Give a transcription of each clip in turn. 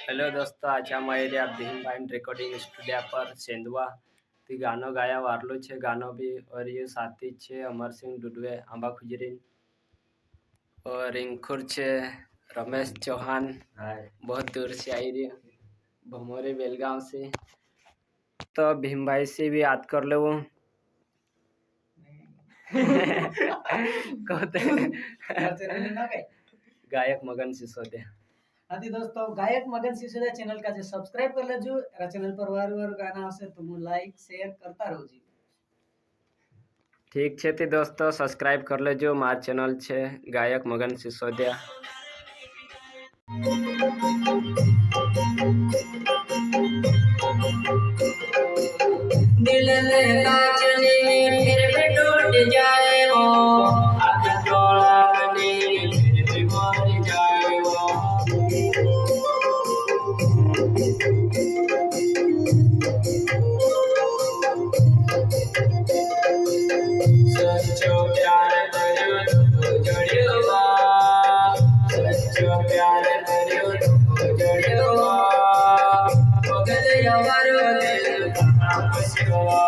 Hello दोस्तों, आज हम आयिल्या भीम बाइंड रिकॉर्डिंग स्टूडियो पर सेंधवा થી ગાનો ગાયા વારલું છે ગાનો भी और ये साथी છે अमर सिंह डुडवे आंबा खुजरीन और रिंकुर છે रमेश चौहान बहुत दूर से आई रही भमोरी बेलगांव से। तो भीम भाई से भी याद कर लो वो कहते गायक मगन सिसोदिया। हाँ दोस्तों, गायक मगन सिसोदिया चैनल का जो सब्सक्राइब कर लेजो। चैनल पर वार गाना हसे तो मु लाइक शेयर करता रहो जी। ठीक है दोस्तों, सब्सक्राइब कर लेजो। मार चैनल है गायक मगन सिसोदिया। दिल ले काचने फिर भी टूट जाए वो, आँख तोड़ा बने फिर भी मर जाए वो। सच्चो प्यार भर्यो दुख जड़्यो वा, सच्चो प्यार भर्यो दुख जड़्यो वा। मगन यवारो दिल कहाँ बस्यो वा,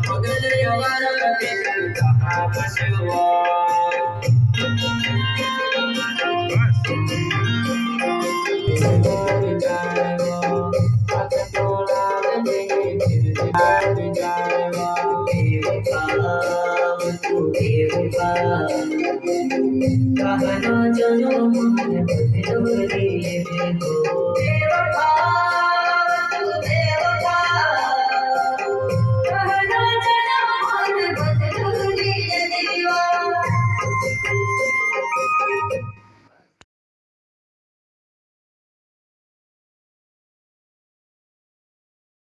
मगन यवारो दिल कहाँ बस्यो वा। मर जाए वो, आँख तोड़ा बने फिर भी मर जाए वो। कहना जनो मन बदलो रे देखो।